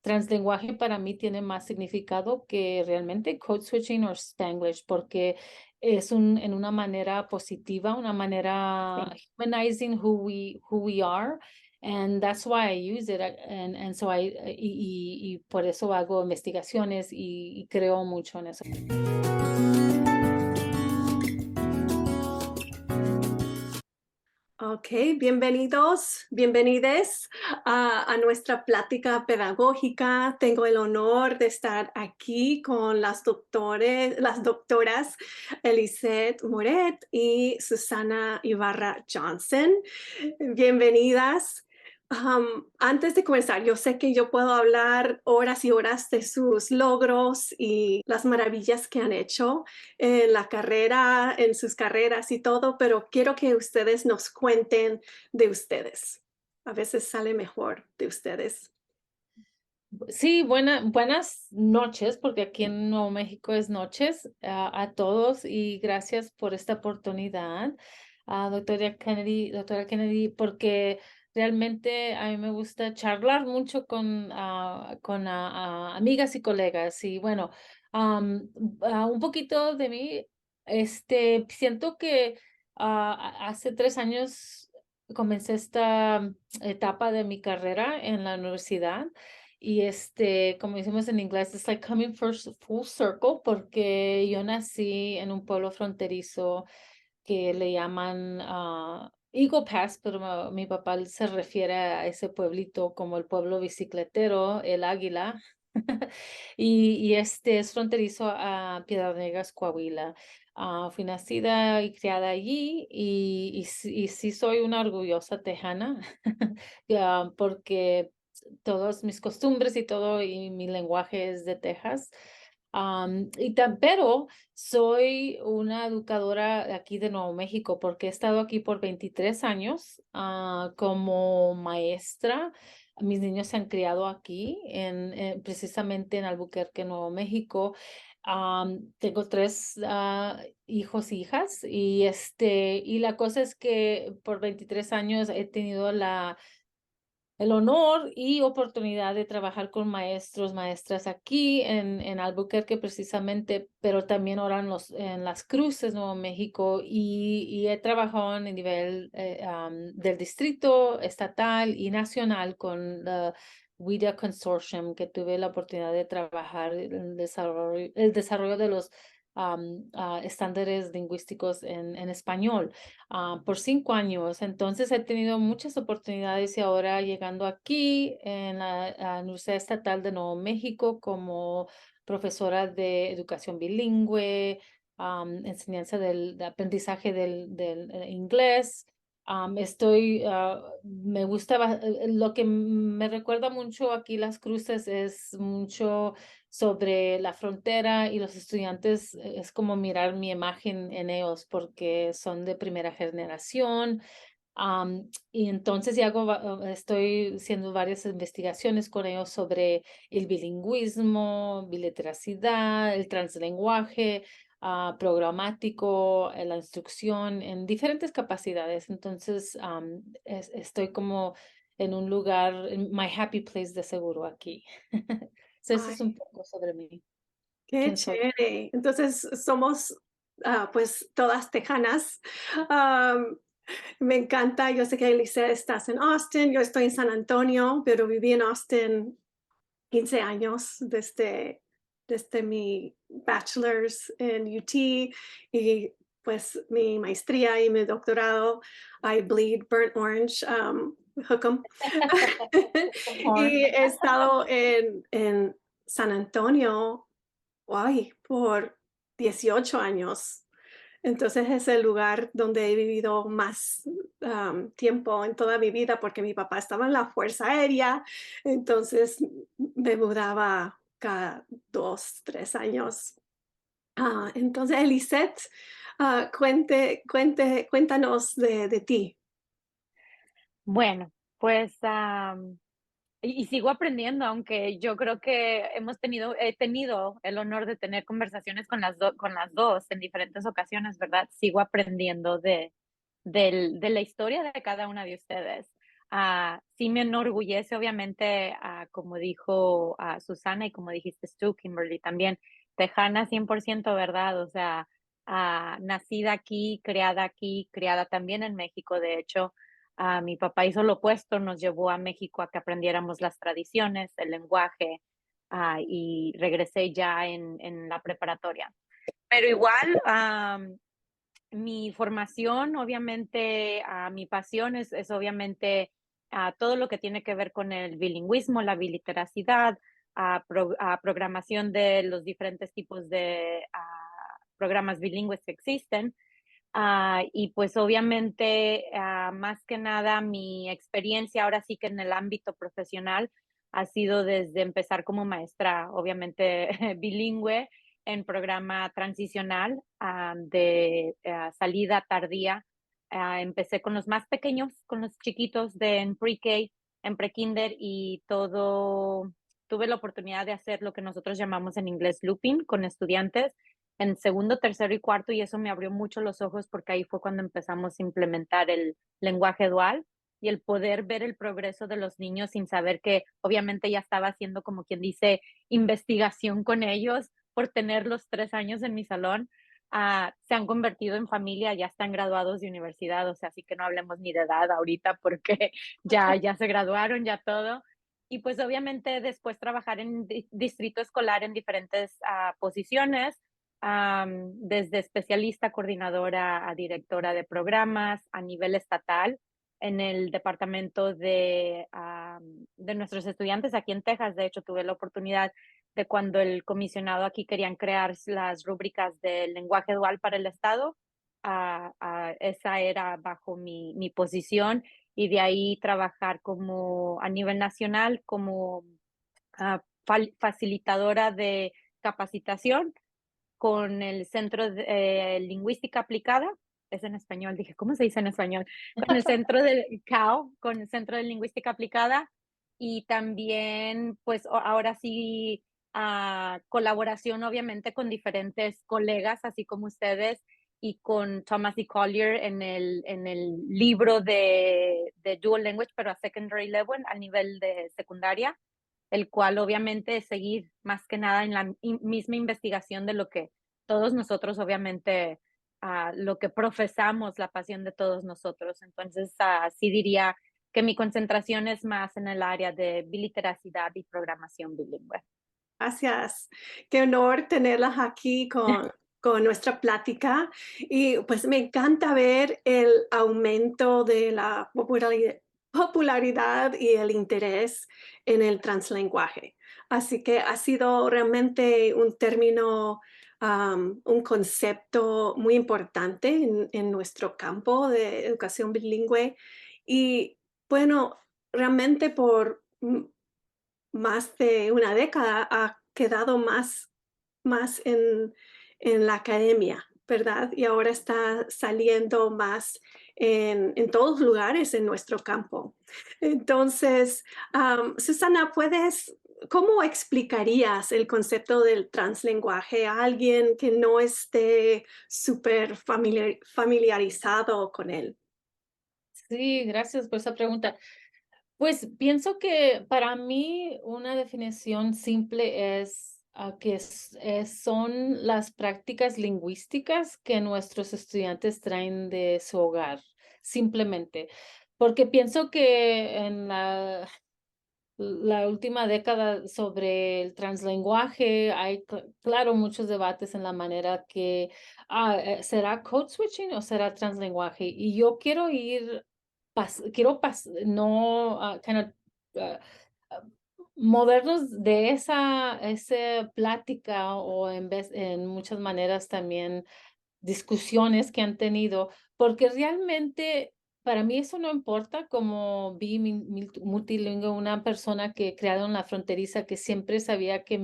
translenguaje para mí tiene más significado que realmente code switching o Spanglish, porque es en una manera positiva, una manera Sí. humanizing who we are. And that's why I use it. And so y por eso hago investigaciones y creo mucho en eso. Ok, bienvenidos, bienvenides a nuestra plática pedagógica. Tengo el honor de estar aquí con las doctoras Elisette Moret y Susana Ibarra Johnson. Bienvenidas. Antes de comenzar, yo sé que yo puedo hablar horas y horas de sus logros y las maravillas que han hecho en la carrera, en sus carreras y todo, pero quiero que ustedes nos cuenten de ustedes. A veces sale mejor de ustedes. Sí, buenas noches, porque aquí en Nuevo México es noches, a todos y gracias por esta oportunidad, doctora Kennedy, porque realmente a mí me gusta charlar mucho con amigas y colegas. Y bueno, un poquito de mí, siento que hace 3 años comencé esta etapa de mi carrera en la universidad. Y como decimos en inglés, it's like coming full circle, porque yo nací en un pueblo fronterizo que le llaman Eagle Pass, pero mi papá se refiere a ese pueblito como el pueblo bicicletero, el Águila. Y este es fronterizo a Piedras Negras, Coahuila. Fui nacida y criada allí y sí soy una orgullosa tejana, porque todas mis costumbres y todo y mi lenguaje es de Texas. Pero soy una educadora de aquí de Nuevo México porque he estado aquí por 23 años como maestra. Mis niños se han criado aquí, precisamente en Albuquerque, Nuevo México. Tengo tres hijos e hijas y la cosa es que por 23 años he tenido el honor y oportunidad de trabajar con maestros, maestras aquí en Albuquerque precisamente, pero también ahora en las Cruces, Nuevo México, y he trabajado en el nivel del distrito, estatal y nacional con la WIDA Consortium, que tuve la oportunidad de trabajar el desarrollo de los estándares lingüísticos en español por 5 años. Entonces he tenido muchas oportunidades y ahora llegando aquí en la Universidad Estatal de Nuevo México como profesora de educación bilingüe, enseñanza de aprendizaje del inglés. Me gusta, lo que me recuerda mucho aquí Las Cruces es mucho sobre la frontera y los estudiantes, es como mirar mi imagen en ellos porque son de primera generación. Y entonces estoy haciendo varias investigaciones con ellos sobre el bilingüismo, biliteracidad, el translenguaje, programático, la instrucción en diferentes capacidades. Entonces, estoy como en un lugar, en my happy place de seguro aquí. So, eso es Ay, un poco sobre mí. qué ¿Quién soy? chévere. Entonces somos pues todas tejanas. Am, Me encanta. Yo sé que Elise estás en Austin, yo estoy en San Antonio, pero viví en Austin 15 años desde mi bachelor's en UT y pues mi maestría y mi doctorado. I bleed burnt orange, hook 'em. Y he estado en San Antonio, ay, por 18 años. Entonces es el lugar donde he vivido más tiempo en toda mi vida porque mi papá estaba en la Fuerza Aérea, entonces me mudaba cada 2, 3 años. Entonces, Elisette, cuéntanos de ti. Bueno, pues, y sigo aprendiendo, aunque yo creo que he tenido el honor de tener conversaciones con las 2 en diferentes ocasiones, ¿verdad? Sigo aprendiendo de la historia de cada una de ustedes. Sí me enorgullece, obviamente, como dijo Susana y como dijiste tú, Kimberly, también, tejana 100%, ¿verdad? O sea, nacida aquí, criada también en México, de hecho. Mi papá hizo lo opuesto, nos llevó a México a que aprendiéramos las tradiciones, el lenguaje, y regresé ya en la preparatoria. Pero igual, mi formación, obviamente, mi pasión es obviamente todo lo que tiene que ver con el bilingüismo, la biliteracidad, programación de los diferentes tipos de programas bilingües que existen. Y pues obviamente, más que nada, mi experiencia ahora sí que en el ámbito profesional ha sido desde empezar como maestra, obviamente bilingüe, en programa transicional de salida tardía. Empecé con los más pequeños, con los chiquitos de en pre-K, en pre-kinder y todo. Tuve la oportunidad de hacer lo que nosotros llamamos en inglés looping con estudiantes en segundo, tercero y cuarto, y eso me abrió mucho los ojos porque ahí fue cuando empezamos a implementar el lenguaje dual y el poder ver el progreso de los niños sin saber que obviamente ya estaba haciendo, como quien dice, investigación con ellos por tener los 3 años en mi salón. Se han convertido en familia, ya están graduados de universidad, o sea, así que no hablemos ni de edad ahorita porque ya se graduaron, ya todo. Y pues obviamente después trabajar en distrito escolar en diferentes posiciones, desde especialista, coordinadora a directora de programas a nivel estatal en el departamento de nuestros estudiantes aquí en Texas. De hecho, tuve la oportunidad de cuando el comisionado aquí querían crear las rúbricas del lenguaje dual para el Estado. Esa era bajo mi posición y de ahí trabajar como a nivel nacional como facilitadora de capacitación con el Centro de Lingüística Aplicada, es en español, dije, ¿cómo se dice en español? Con el Centro de CAO, con el Centro de Lingüística Aplicada, y también, pues ahora sí, colaboración obviamente con diferentes colegas, así como ustedes, y con Thomas E. Collier en el libro de Dual Language, pero a secondary level, al nivel de secundaria, el cual obviamente es seguir más que nada en la misma investigación de lo que todos nosotros, obviamente, lo que profesamos, la pasión de todos nosotros. Entonces, sí diría que mi concentración es más en el área de biliteracidad y programación bilingüe. Gracias. Qué honor tenerlas aquí con nuestra plática. Y pues me encanta ver el aumento de la popularidad y el interés en el translenguaje. Así que ha sido realmente un término, un concepto muy importante en nuestro campo de educación bilingüe. Y bueno, realmente por más de una década ha quedado más en la academia, ¿verdad? Y ahora está saliendo más en todos lugares en nuestro campo. Entonces, Susana, ¿cómo explicarías el concepto del translenguaje a alguien que no esté súper familiarizado con él? Sí, gracias por esa pregunta. Pues pienso que para mí una definición simple es que son las prácticas lingüísticas que nuestros estudiantes traen de su hogar, simplemente. Porque pienso que en la última década sobre el translenguaje hay, claro, muchos debates en la manera que ¿será code switching o será translenguaje? Y yo quiero no, kind of, ah, ah, movernos de esa plática o en muchas maneras también discusiones que han tenido, porque realmente para mí eso no importa, como vi multilingüe, una persona que creado en la fronteriza que siempre sabía que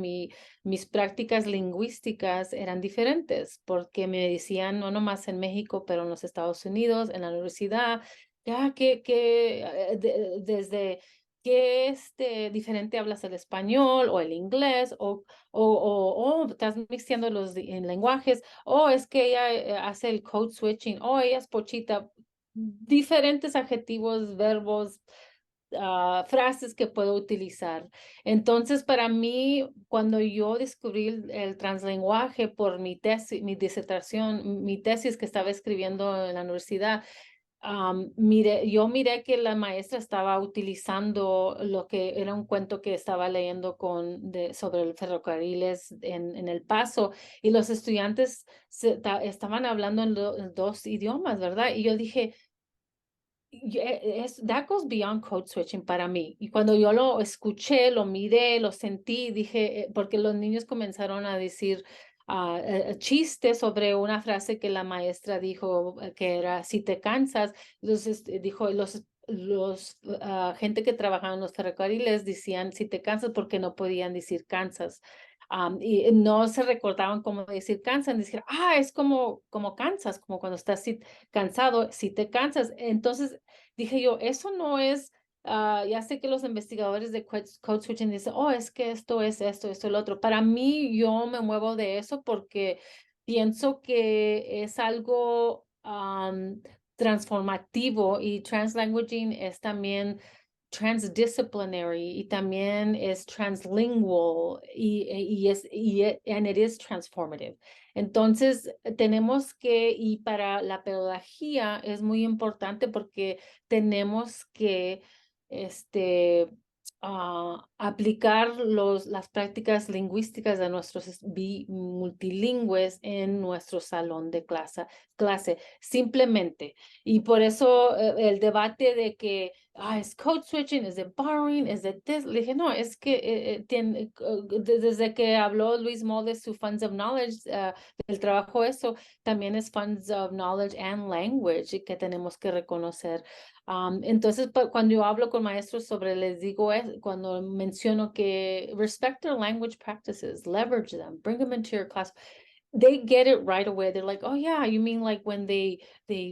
mis prácticas lingüísticas eran diferentes, porque me decían, no nomás en México, pero en los Estados Unidos, en la universidad, ya desde qué diferente hablas el español o el inglés o estás mixteando en lenguajes es que ella hace el code switching, ella es pochita, diferentes adjetivos, verbos, frases que puedo utilizar. Entonces, para mí, cuando yo descubrí el translenguaje por mi tesis, mi disertación, mi tesis que estaba escribiendo en la universidad, yo miré que la maestra estaba utilizando lo que era un cuento que estaba leyendo sobre el ferrocarriles en El Paso, y los estudiantes estaban hablando en dos idiomas, ¿verdad? Y yo dije, that goes beyond code switching para mí. Y cuando yo lo escuché, lo miré, lo sentí, dije, porque los niños comenzaron a decir chistes sobre una frase que la maestra dijo, que era, si te cansas. Entonces dijo, gente que trabajaba en los ferrocarriles decían, si te cansas, porque no podían decir cansas. Y no se recordaban cómo decir cansas, decir, es como cansas, como cuando estás cansado, si te cansas. Entonces dije yo, eso no es, ya sé que los investigadores de code switching dicen, es que esto es esto, el otro. Para mí, yo me muevo de eso porque pienso que es algo transformativo, y translanguaging es también transdisciplinary y también es translingual and it is transformative. Entonces, tenemos y para la pedagogía es muy importante porque tenemos que aplicar las prácticas lingüísticas de nuestros multilingües en nuestro salón de clase, simplemente. Y por eso el debate de que es code switching, es de borrowing, es de this. Le dije, no, es que desde que habló Luis Moll de su Funds of Knowledge, el trabajo eso también es Funds of Knowledge and Language, y que tenemos que reconocer. Entonces, cuando yo hablo con maestros les digo, cuando menciono que respect their language practices, leverage them, bring them into your class, they get it right away. They're like, oh yeah, you mean like when they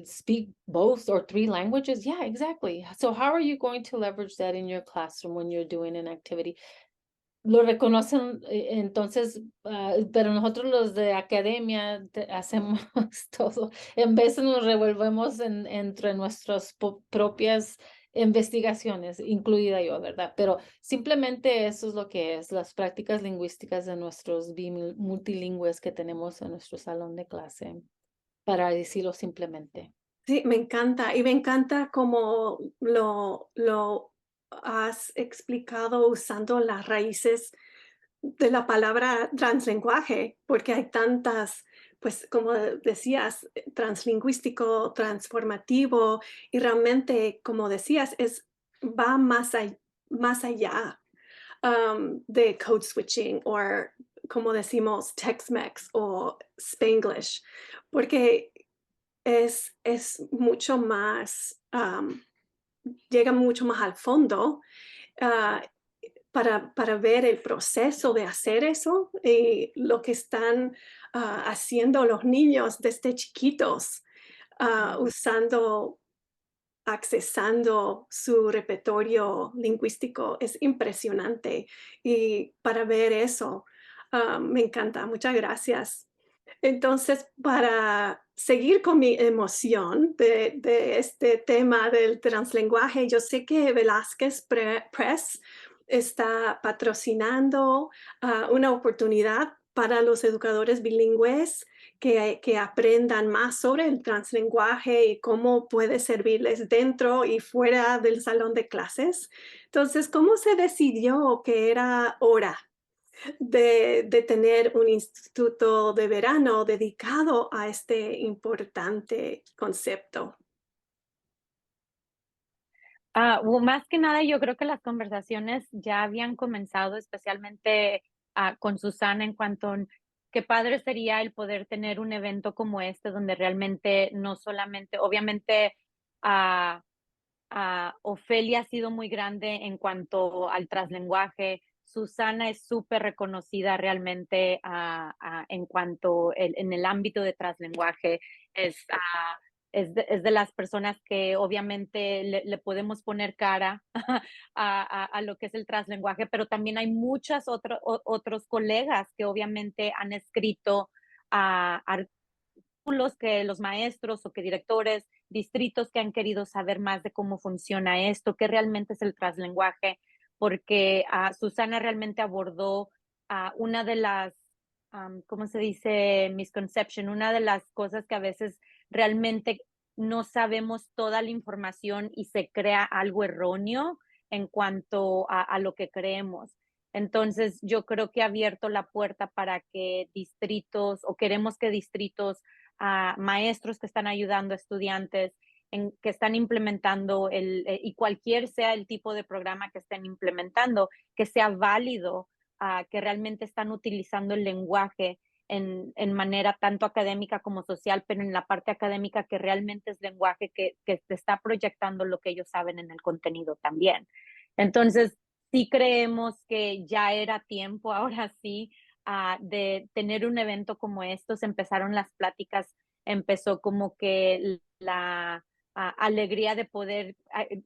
speak both or three languages? Yeah, exactly. So how are you going to leverage that in your classroom when you're doing an activity? Lo reconocen, entonces, pero nosotros los de academia hacemos todo. En vez nos revolvemos entre nuestras propias investigaciones, incluida yo, ¿verdad? Pero simplemente eso es lo que es, las prácticas lingüísticas de nuestros multilingües que tenemos en nuestro salón de clase, para decirlo simplemente. Sí, me encanta y me encanta cómo lo has explicado usando las raíces de la palabra translenguaje, porque hay tantas, pues como decías, translingüístico, transformativo, y realmente, como decías, va más allá de code switching o, como decimos, Tex-Mex o Spanglish, porque es mucho más, llega mucho más al fondo, ah, para ver el proceso de hacer eso y lo que están haciendo los niños desde chiquitos, usando, accesando su repertorio lingüístico. Es impresionante. Y para ver eso, me encanta. Muchas gracias. Entonces, para seguir con mi emoción de este tema del translenguaje, yo sé que Velázquez Press está patrocinando una oportunidad para los educadores bilingües que aprendan más sobre el translenguaje y cómo puede servirles dentro y fuera del salón de clases. Entonces, ¿cómo se decidió que era hora de tener un instituto de verano dedicado a este importante concepto? Más que nada, yo creo que las conversaciones ya habían comenzado, especialmente con Susana, en cuanto a qué padre sería el poder tener un evento como este, donde realmente no solamente, obviamente, Ofelia ha sido muy grande en cuanto al translenguaje. Susana es súper reconocida realmente en cuanto en el ámbito de translenguaje. Es, es de las personas que obviamente le podemos poner cara a lo que es el translenguaje, pero también hay muchos otros colegas que obviamente han escrito que los maestros o que directores, distritos que han querido saber más de cómo funciona esto, qué realmente es el translenguaje, porque Susana realmente abordó una de las, ¿cómo se dice? Misconception, una de las cosas que a veces realmente no sabemos toda la información y se crea algo erróneo en cuanto a lo que creemos. Entonces, yo creo que ha abierto la puerta para que distritos o queremos que distritos, maestros que están ayudando a estudiantes, que están implementando y cualquier sea el tipo de programa que estén implementando, que sea válido, que realmente están utilizando el lenguaje en manera tanto académica como social, pero en la parte académica que realmente es lenguaje que te está proyectando lo que ellos saben en el contenido también. Entonces, sí creemos que ya era tiempo, ahora sí, de tener un evento como estos. Empezaron las pláticas, empezó como que la alegría de poder,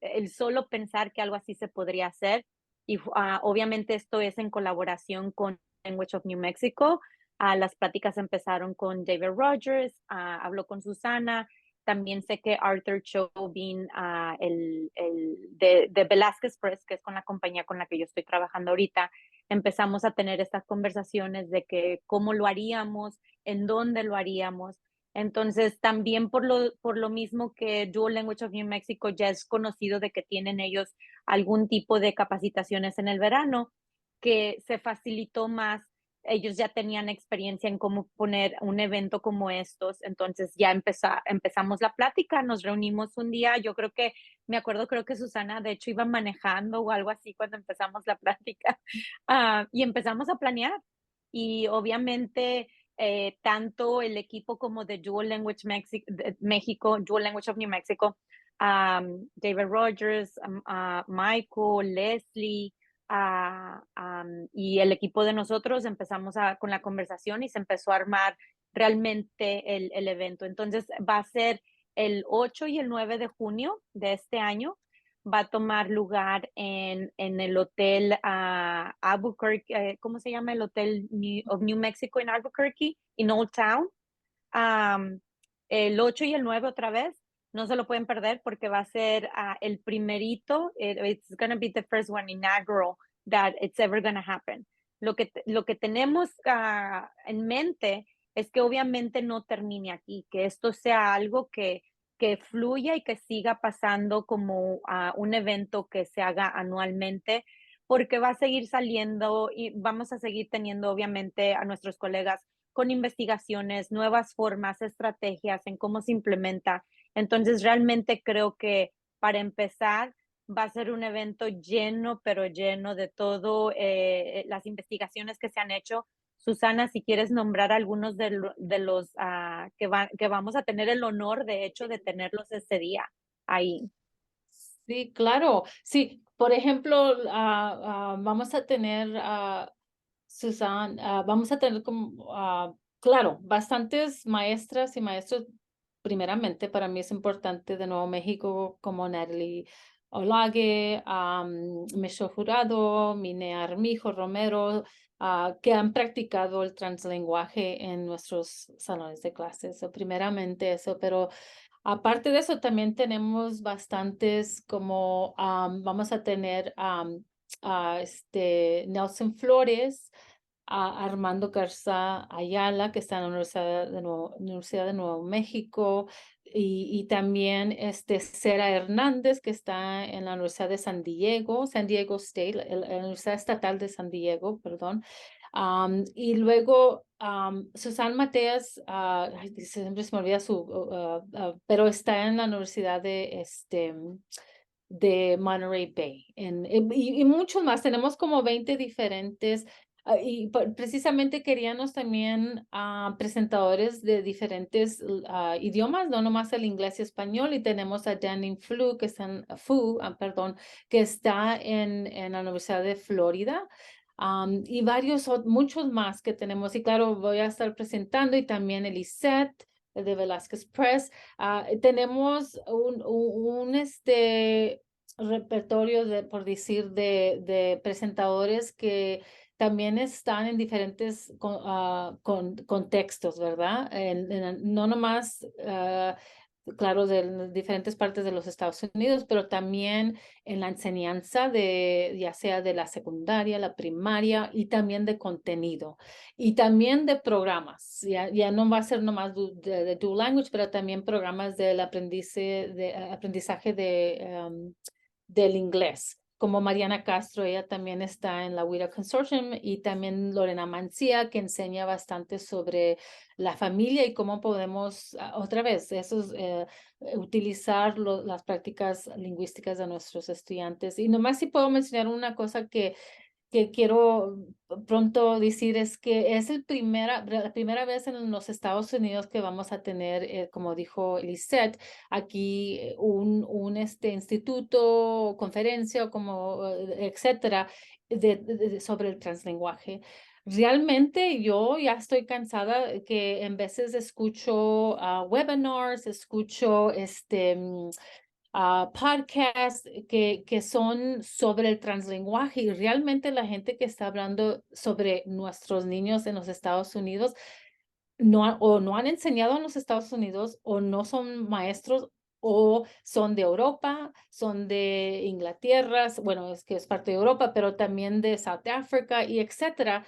el solo pensar que algo así se podría hacer. Y obviamente esto es en colaboración con Language of New Mexico. Las pláticas empezaron con David Rogers, habló con Susana. También sé que Arthur Chauvin, de Velázquez Press, que es con la compañía con la que yo estoy trabajando ahorita, empezamos a tener estas conversaciones de que cómo lo haríamos, en dónde lo haríamos. Entonces, también por lo mismo que Dual Language of New Mexico ya es conocido de que tienen ellos algún tipo de capacitaciones en el verano, que se facilitó más. Ellos ya tenían experiencia en cómo poner un evento como estos, entonces ya empezamos la plática, nos reunimos un día, yo creo que, me acuerdo, creo que Susana de hecho iba manejando o algo así cuando empezamos la plática, y empezamos a planear. Y obviamente tanto el equipo como de Dual Language México, Dual Language of New Mexico, David Rogers, Michael, Leslie, y el equipo de nosotros empezamos con la conversación y se empezó a armar realmente el evento. Entonces va a ser el 8 y el 9 de junio de este año. Va a tomar lugar en el hotel Albuquerque, ¿cómo se llama? El hotel of New Mexico en Albuquerque, en Old Town. Um, el 8 y el 9 otra vez. No se lo pueden perder porque va a ser el primerito. It's going to be the first one inaugural that it's ever going to happen. Lo que tenemos en mente es que obviamente no termine aquí, que esto sea algo que fluya y que siga pasando como un evento que se haga anualmente, porque va a seguir saliendo y vamos a seguir teniendo obviamente a nuestros colegas con investigaciones, nuevas formas, estrategias en cómo se implementa. Entonces, realmente creo que para empezar va a ser un evento lleno, pero lleno de todo, las investigaciones que se han hecho. Susana, si quieres nombrar algunos de los que vamos a tener el honor, de hecho, de tenerlos ese día ahí. Sí, claro. Sí, por ejemplo, vamos a tener, Susan, vamos a tener como, claro, bastantes maestras y maestros. Primeramente, para mí es importante de Nuevo México, como Natalie Olage, Michelle Jurado, Mine Armijo Romero, que han practicado el translenguaje en nuestros salones de clases. So, primeramente eso, pero aparte de eso, también tenemos bastantes como vamos a tener Nelson Flores, Armando Garza Ayala, que está en la Universidad de Nuevo México, y también Cera Hernández, que está en la Universidad de San Diego State, la Universidad Estatal de San Diego, perdón. Y luego Susan Mateas, siempre se me olvida pero está en la Universidad de Monterey Bay. Y muchos más, tenemos como 20 diferentes. Y precisamente queríamos también presentadores de diferentes idiomas, no nomás el inglés y español, y tenemos a Danny Fu, que está que está en la Universidad de Florida. Y muchos más que tenemos. Y claro, voy a estar presentando y también Elisette de Velázquez Press. Tenemos un repertorio por decir, de presentadores que también están en diferentes contextos, ¿verdad? No nomás, claro, de diferentes partes de los Estados Unidos, pero también en la enseñanza de, ya sea de la secundaria, la primaria y también de contenido y también de programas. Ya no va a ser nomás de dual language, pero también programas del aprendizaje del inglés. Como Mariana Castro, ella también está en la WIDA Consortium y también Lorena Mancía, que enseña bastante sobre la familia y cómo podemos, otra vez, utilizar las prácticas lingüísticas de nuestros estudiantes. Y nomás si puedo mencionar una cosa que quiero pronto decir es que es la primera vez en los Estados Unidos que vamos a tener, como dijo Lisette, aquí un instituto, conferencia, como, etcétera, sobre el translenguaje. Realmente yo ya estoy cansada que en veces escucho webinars, escucho podcasts que son sobre el translenguaje y realmente la gente que está hablando sobre nuestros niños en los Estados Unidos o no han enseñado en los Estados Unidos o no son maestros o son de Europa, son de Inglaterra, bueno, es que es parte de Europa, pero también de South Africa y etcétera.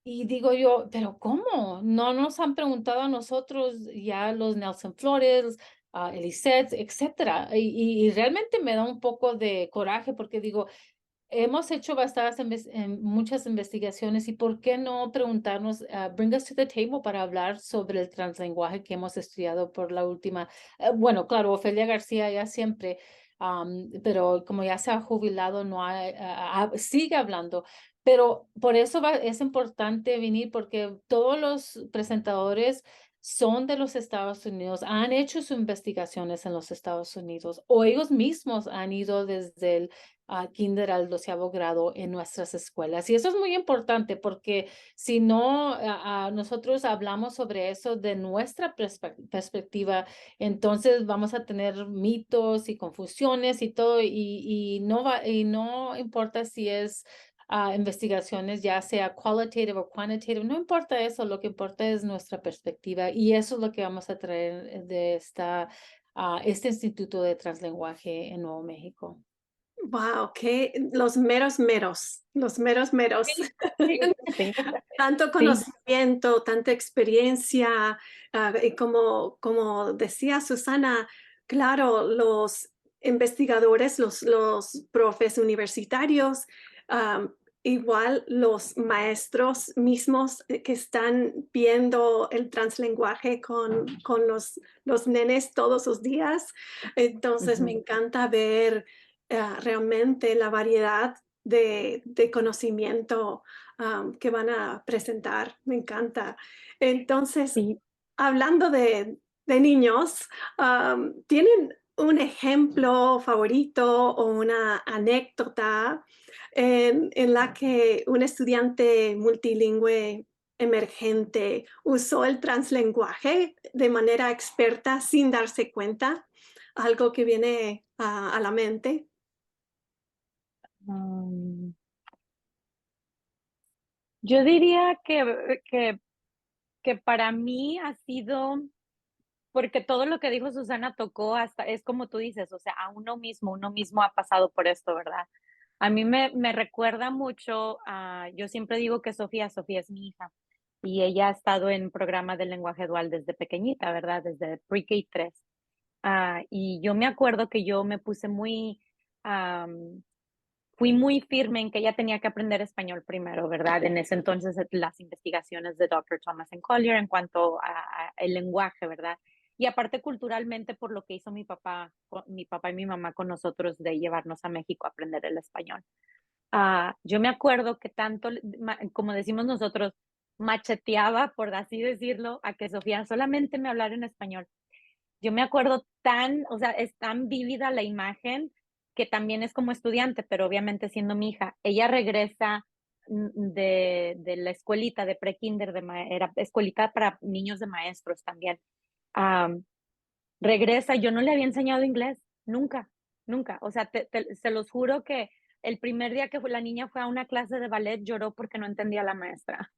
Y digo yo, pero ¿cómo? No nos han preguntado a nosotros ya los Nelson Flores, Eliseth, etcétera. Y realmente me da un poco de coraje porque digo, hemos hecho muchas investigaciones y ¿por qué no preguntarnos, bring us to the table para hablar sobre el translenguaje que hemos estudiado por la última, bueno, claro, Ofelia García ya siempre, pero como ya se ha jubilado, no sigue hablando. Pero por eso es importante venir porque todos los presentadores son de los Estados Unidos, han hecho sus investigaciones en los Estados Unidos o ellos mismos han ido desde el kinder al 12º grado en nuestras escuelas. Y eso es muy importante porque si no, nosotros hablamos sobre eso de nuestra perspectiva, entonces vamos a tener mitos y confusiones y todo, y no importa si es investigaciones, ya sea qualitative o quantitative, no importa eso, lo que importa es nuestra perspectiva y eso es lo que vamos a traer de este Instituto de Translenguaje en Nuevo México. Wow, que los meros meros. Sí, sí, sí, Tanto sí. conocimiento, tanta experiencia, y como decía Susana, claro, los investigadores, los profes universitarios, igual los maestros mismos que están viendo el translenguaje con los nenes todos los días. Entonces, me Ujú. encanta ver realmente la variedad de conocimiento que van a presentar. Me encanta. Entonces, Sí. hablando de niños, ¿tienen un ejemplo favorito o una anécdota en la que un estudiante multilingüe emergente usó el translenguaje de manera experta sin darse cuenta? Algo que viene a la mente. Mm, yo diría que para mí ha sido, porque todo lo que dijo Susana tocó hasta, es como tú dices, o sea, a uno mismo ha pasado por esto, ¿verdad? A mí me recuerda mucho, yo siempre digo que Sofía es mi hija y ella ha estado en programa de lenguaje dual desde pequeñita, ¿verdad? Desde pre-K 3. Y yo me acuerdo que yo me puse fui muy firme en que ella tenía que aprender español primero, ¿verdad? En ese entonces las investigaciones de Dr. Thomas and Collier en cuanto a el lenguaje, ¿verdad? Y aparte culturalmente por lo que hizo mi papá y mi mamá con nosotros de llevarnos a México a aprender el español. Yo me acuerdo que tanto, como decimos nosotros, macheteaba, por así decirlo, a que Sofía solamente me hablara en español. Yo me acuerdo o sea, es tan vívida la imagen que también es como estudiante, pero obviamente siendo mi hija, ella regresa de la escuelita de pre-kinder, era escuelita para niños de maestros también. Am, Regresa, yo no le había enseñado inglés, nunca, nunca. O sea, se los juro que el primer día que la niña fue a una clase de ballet, lloró porque no entendía a la maestra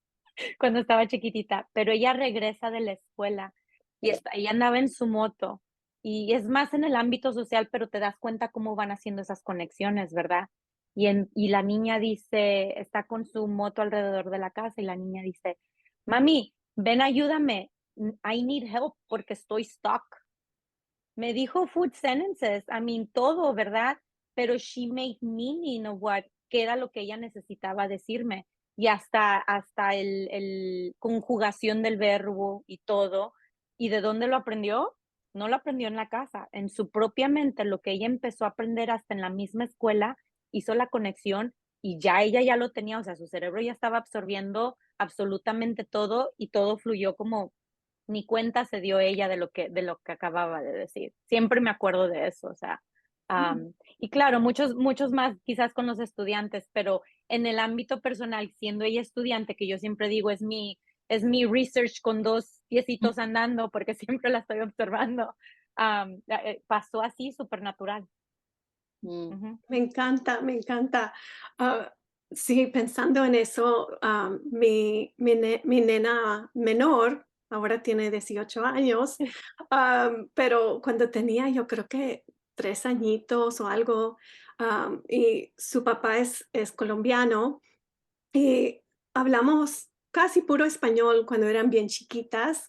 cuando estaba chiquitita, pero ella regresa de la escuela y ella andaba en su moto, y es más en el ámbito social, pero te das cuenta cómo van haciendo esas conexiones, ¿verdad? Y la niña dice, está con su moto alrededor de la casa y la niña dice, mami, ven, ayúdame, I need help porque estoy stuck. Me dijo food sentences, I mean, todo, ¿verdad? Pero she made meaning of what, qué era lo que ella necesitaba decirme. Y hasta el conjugación del verbo y todo. ¿Y de dónde lo aprendió? No lo aprendió en la casa, en su propia mente, lo que ella empezó a aprender hasta en la misma escuela, hizo la conexión y ya ella ya lo tenía, o sea, su cerebro ya estaba absorbiendo absolutamente todo y todo fluyó como ni cuenta se dio ella de lo que acababa de decir. Siempre me acuerdo de eso, o sea, y claro, muchos más quizás con los estudiantes, pero en el ámbito personal, siendo ella estudiante, que yo siempre digo es mi research con dos piecitos andando, porque siempre la estoy observando, pasó así súper natural. Mm. Me encanta, me encanta. Ah, sí, pensando en eso, mi nena menor ahora tiene 18 años, pero cuando tenía yo creo que 3 añitos o algo, y su papá es colombiano y hablamos casi puro español cuando eran bien chiquitas,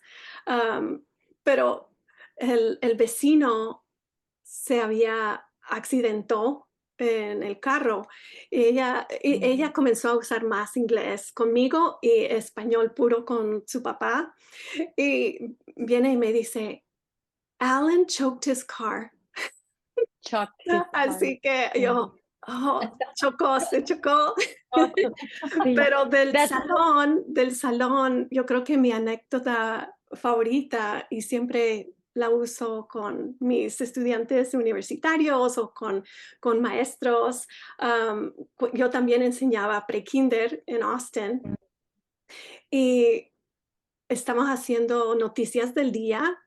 pero el vecino se había accidentó en el carro. Ella comenzó a usar más inglés conmigo y español puro con su papá. Y viene y me dice, Alan choked his car. Chuck his car. Así que Sí. yo, oh, chocó, se chocó. Sí. Pero That's del salón, yo creo que mi anécdota favorita, y siempre la uso con mis estudiantes universitarios o con maestros. Yo también enseñaba pre-kinder en Austin y estamos haciendo noticias del día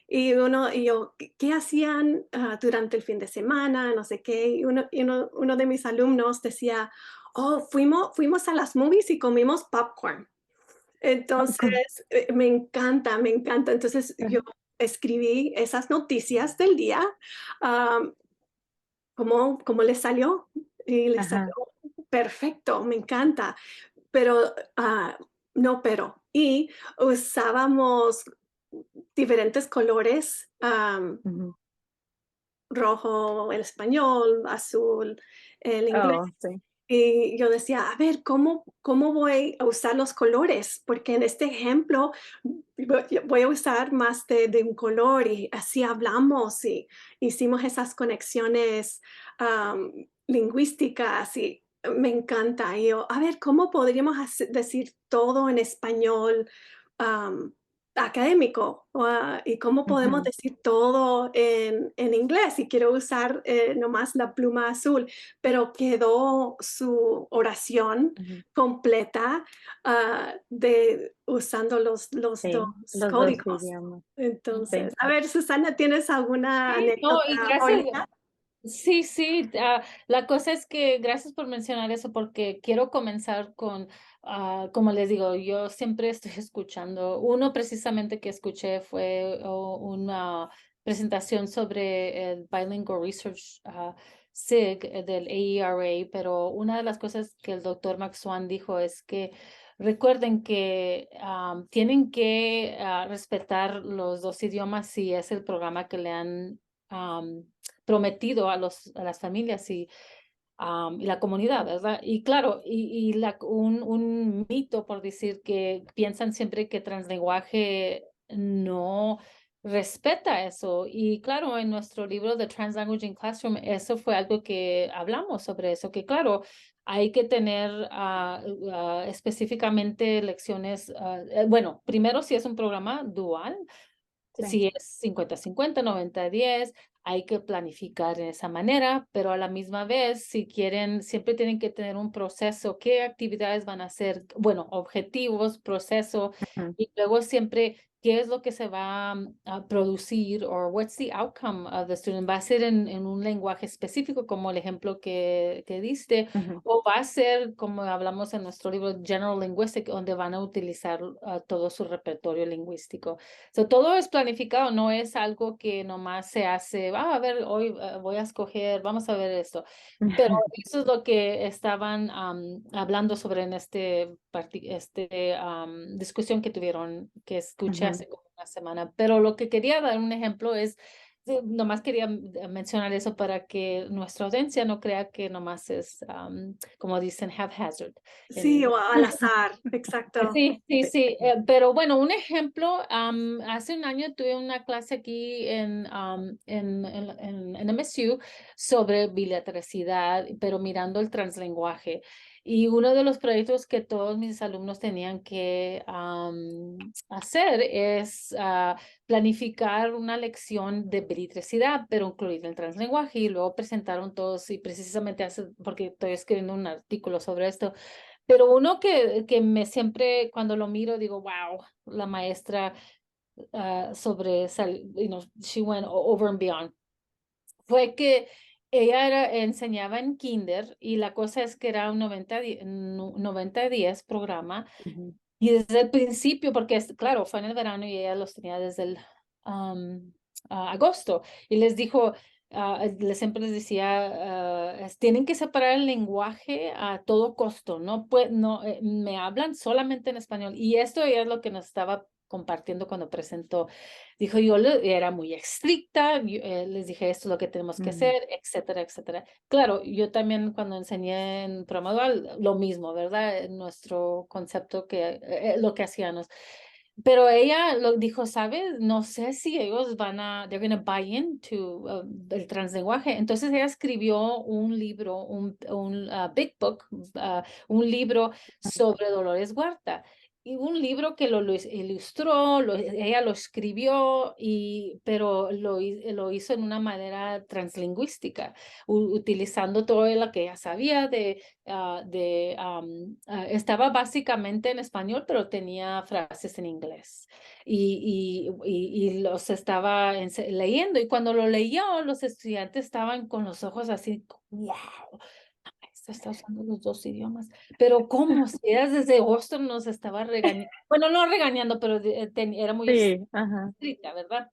y yo, ¿qué hacían durante el fin de semana? No sé qué. Uno de mis alumnos decía, oh, fuimos a las movies y comimos popcorn. popcorn. Entonces, me encanta, me encanta. Entonces, yo escribí esas noticias del día, am, cómo les salió, y les salió Ajá. perfecto, me encanta. Pero, no, pero, y usábamos diferentes colores, Ujú. rojo el español, azul el inglés. Oh, sí. Y yo decía, a ver, ¿cómo voy a usar los colores? Porque en este ejemplo voy a usar más de un color y así hablamos y hicimos esas conexiones lingüísticas y me encanta. Y yo, a ver, ¿cómo podríamos decir todo en español am, académico? ¿Y cómo podemos Ujú, decir todo en inglés? Y quiero usar nomás la pluma azul, pero quedó su oración ujú. completa usando los Sí, 2 los 2 códigos. idiomas. Sí. Entonces, a ver, Susana, ¿tienes alguna Sí, no, y anécdota gracias. ahorita? Sí, sí, la cosa es que gracias por mencionar eso porque quiero comenzar con, como les digo, yo siempre estoy escuchando. Uno precisamente que escuché fue una presentación sobre el Bilingual Research SIG del AERA, pero una de las cosas que el doctor Max Swan dijo es que recuerden que tienen que respetar los dos idiomas si es el programa que le han prometido a las familias y la comunidad, ¿verdad? Y claro, un mito por decir que piensan siempre que translenguaje no respeta eso. Y claro, en nuestro libro de Translanguage in Classroom, eso fue algo que hablamos sobre eso, que claro, hay que tener específicamente lecciones, bueno, primero si es un programa dual, Sí. si es 50-50, 90-10, hay que planificar de esa manera, pero a la misma vez, si quieren, siempre tienen que tener un proceso, qué actividades van a hacer, bueno, objetivos, proceso, Ujú. y luego siempre qué es lo que se va a producir o what's the outcome of the student. ¿Va a ser en un lenguaje específico como el ejemplo que diste Ujú. o va a ser como hablamos en nuestro libro General Linguistic donde van a utilizar todo su repertorio lingüístico? So, todo es planificado, no es algo que nomás se hace, a ver, hoy voy a escoger, vamos a ver esto. Pero eso es lo que estaban hablando sobre en discusión que tuvieron, que escuché Ujú. hace como una semana. Pero lo que quería dar un ejemplo es, nomás quería mencionar eso para que nuestra audiencia no crea que nomás es, como dicen, haphazard en Sí, o inglés. al azar, exacto. Sí, sí, sí, pero bueno, un ejemplo, hace un año tuve una clase aquí en MSU sobre bilateralidad, pero mirando el translenguaje. Y uno de los proyectos que todos mis alumnos tenían que hacer es planificar una lección de bilateralidad, pero incluir el translenguaje. Y luego presentaron todos, y precisamente porque estoy escribiendo un artículo sobre esto, pero uno que me siempre, cuando lo miro, digo, wow, la maestra she went over and beyond. Fue que ella enseñaba en kinder y la cosa es que era un 90-10 programa Ujú. y desde el principio, porque claro, fue en el verano y ella los tenía desde el agosto. Y les dijo, siempre les decía, tienen que separar el lenguaje a todo costo. No, me hablan solamente en español. Y esto ella es lo que nos estaba compartiendo cuando presentó. Dijo, era muy estricta, les dije, esto es lo que tenemos que Mm. hacer, etcétera, etcétera. Claro, yo también cuando enseñé en programa dual, lo mismo, ¿verdad? Nuestro concepto lo que hacíamos. Pero ella lo dijo, ¿sabes? No sé si ellos they're gonna buy into el translenguaje. Entonces ella escribió un libro, un big book, un libro sobre Dolores Huerta. Y un libro que lo ilustró, ella lo escribió, pero lo hizo en una manera translingüística, utilizando todo lo que ella sabía estaba básicamente en español, pero tenía frases en inglés. Y los estaba leyendo. Y cuando lo leyó, los estudiantes estaban con los ojos así, wow. Maestra está usando los dos idiomas, pero ¿cómo? Si eras desde Boston nos estaba regañando, bueno, no regañando, pero era muy Sí, ajá. estricta, ¿verdad?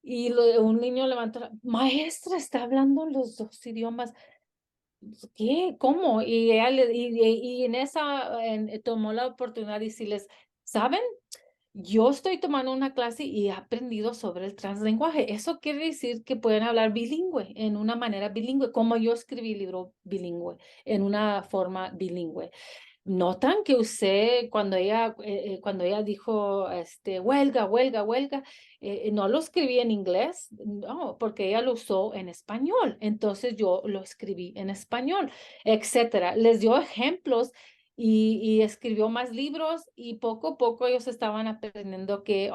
Y un niño levantó, maestra, está hablando los dos idiomas. ¿Qué? ¿Cómo? Y, ella y en tomó la oportunidad de decirles, ¿saben? Yo estoy tomando una clase y he aprendido sobre el translenguaje. Eso quiere decir que pueden hablar bilingüe, en una manera bilingüe, como yo escribí libro bilingüe, en una forma bilingüe. Notan que usted, cuando ella dijo, huelga, huelga, huelga, no lo escribí en inglés, no, porque ella lo usó en español. Entonces yo lo escribí en español, etcétera. Les dio ejemplos y escribió más libros y poco a poco ellos estaban aprendiendo que,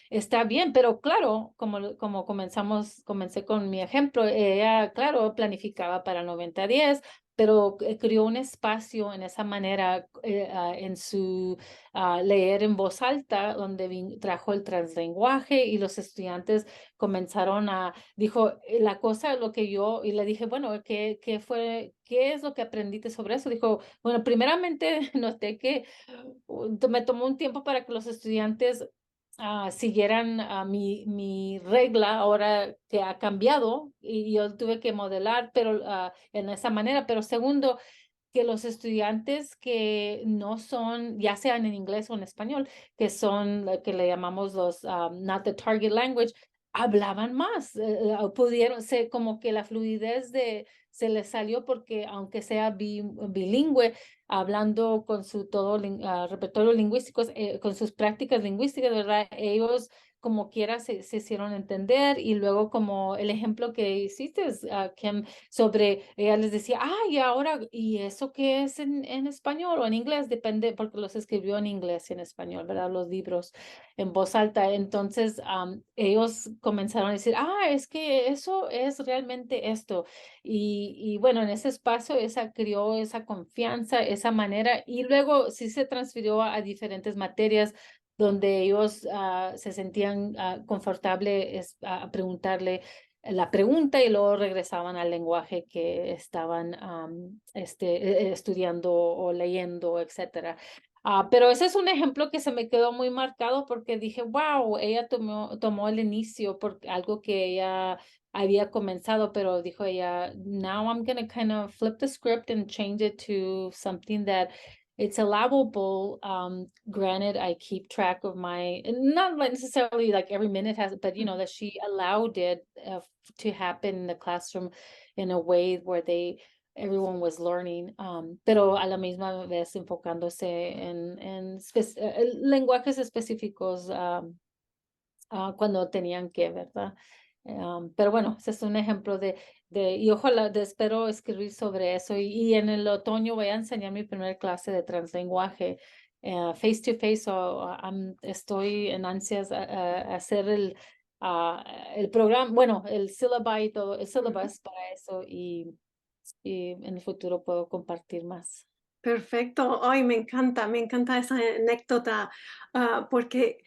está bien, pero claro, como comencé con mi ejemplo, ella, claro, planificaba para 90-10, pero creó un espacio en esa manera en su leer en voz alta, donde trajo el translenguaje y los estudiantes comenzaron dijo, la cosa, lo que y le dije, bueno, ¿qué es lo que aprendiste sobre eso? Dijo, bueno, primeramente noté que me tomó un tiempo para que los estudiantes siguieran mi regla ahora que ha cambiado y yo tuve que modelar, pero en esa manera. Pero segundo, que los estudiantes que no son, ya sean en inglés o en español, que son lo que le llamamos los not the target language, hablaban más, pudieron ser como que la fluidez se les salió porque aunque sea bilingüe, hablando con su todo repertorio lingüístico, con sus prácticas lingüísticas, ¿verdad? Ellos como quiera se hicieron entender y luego como el ejemplo que hiciste, Kim, sobre, ella les decía, y ahora, ¿y eso qué es en español o en inglés? Depende, porque los escribió en inglés y en español, ¿verdad? Los libros en voz alta. Entonces, ellos comenzaron a decir, es que eso es realmente esto. Y bueno, en ese espacio, creó esa confianza, esa manera, y luego sí se transfirió a diferentes materias donde ellos se sentían confortables a preguntarle la pregunta y luego regresaban al lenguaje que estaban estudiando o leyendo, etcétera. Pero ese es un ejemplo que se me quedó muy marcado porque dije, wow, ella tomó el inicio por algo que ella había comenzado, pero dijo ella, now I'm going to kind of flip the script and change it to something that it's allowable. Granted, I keep track of not necessarily like every minute has, but you know, that she allowed it to happen in the classroom in a way where everyone was learning, pero a la misma vez enfocándose en lenguajes específicos cuando tenían que, ¿verdad? Pero bueno, ese es un ejemplo y ojalá, espero escribir sobre eso. Y en el otoño voy a enseñar mi primera clase de translenguaje face to face. Estoy en ansias a hacer el programa, bueno, el syllabi y todo, el syllabus para eso y en el futuro puedo compartir más. Perfecto. Ay, me encanta esa anécdota, porque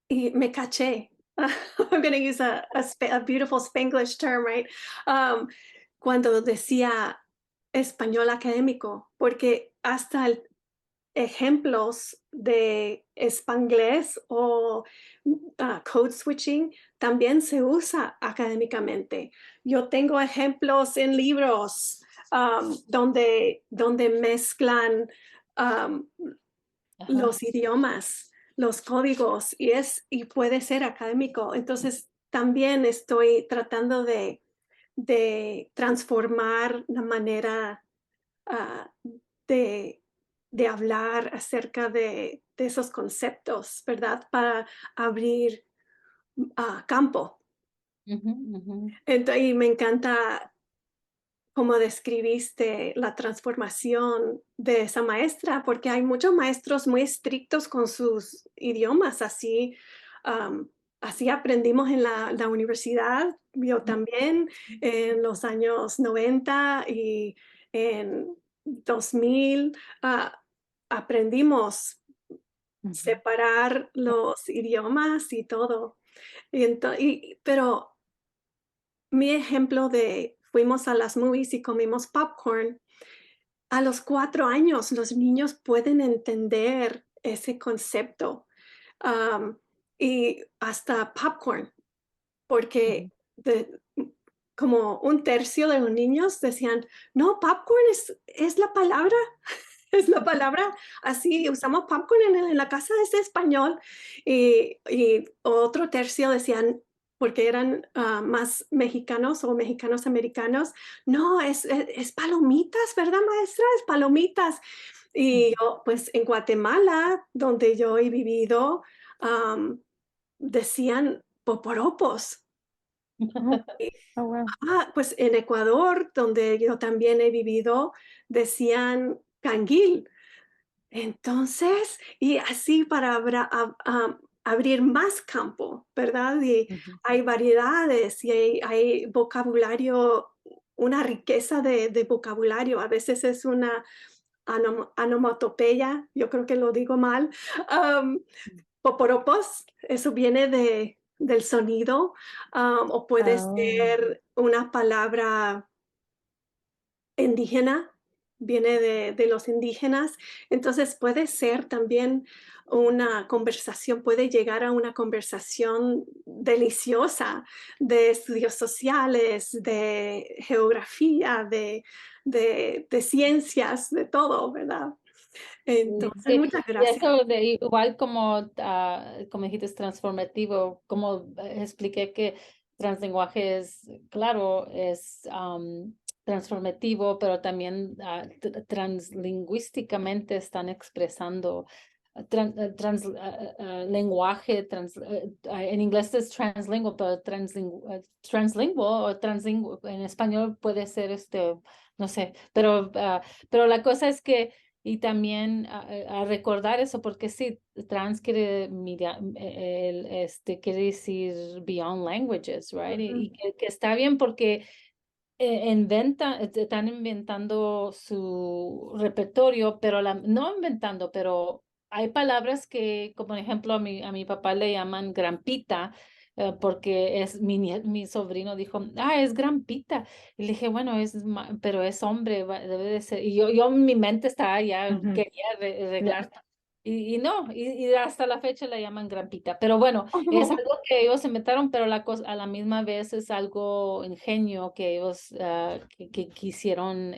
y me caché. I'm going to use a beautiful Spanglish term, right? Cuando decía español académico, porque hasta ejemplos de spanglés o code switching también se usa académicamente. Yo tengo ejemplos en libros donde mezclan um, Ajá. los idiomas, los códigos, y puede ser académico. Entonces, también estoy tratando de transformar la manera ah, de, de hablar acerca de esos conceptos, ¿verdad? Para abrir campo. Ujú, ujú, Entonces, y me encanta cómo describiste la transformación de esa maestra, porque hay muchos maestros muy estrictos con sus idiomas, am, así aprendimos en la universidad, yo también, en los años 90 y en 2000, aprendimos ujú, separar los idiomas y todo. Pero mi ejemplo de fuimos a las movies y comimos popcorn. A los 4 años, los niños pueden entender ese concepto, am, y hasta popcorn, ujú, porque como un tercio de los niños decían: "No, popcorn es la palabra, es la palabra, así usamos popcorn en la casa, es español". Y otro tercio decían, porque eran, más mexicanos o mexicanos americanos: "No, es palomitas, ¿verdad, maestra? Es palomitas". Y ujú. yo, pues, en Guatemala, donde yo he vivido, am, decían poporopos. Oh, oh, wow. Pues en Ecuador, donde yo también he vivido, decían canguil. Entonces, y así para abrir más campo, ¿verdad? Y Ujú, hay variedades y hay vocabulario, una riqueza de vocabulario. A veces es una onomatopeya, yo creo que lo digo mal. am, Poporopos, eso viene del sonido, o puede Oh, ser una palabra indígena, viene de los indígenas. Entonces, puede ser también una conversación, puede llegar a una conversación deliciosa de estudios sociales, de geografía, de ciencias, de todo, ¿verdad? sí, Entonces, sí. muchas Y gracias. eso de igual como dijiste, es transformativo, como expliqué que translenguaje es, claro, es transformativo, pero también translingüísticamente están expresando lenguaje, en inglés es translingual, pero translingual o translingual, en español puede ser no sé, pero la cosa es que y también a recordar eso, porque sí, trans quiere, quiere decir beyond languages, right? Ujú, Y que está bien porque están inventando su repertorio, pero no inventando, pero hay palabras que, como por ejemplo, a mi papá le llaman grampita, porque es mi sobrino dijo, es grampita. Y le dije, bueno, pero es hombre, debe de ser. Y yo en mi mente estaba ya, Ujú. quería arreglar. Y no, y hasta la fecha la llaman grampita. Pero bueno, es algo que ellos se inventaron, pero la cosa a la misma vez es algo ingenio que ellos que quisieron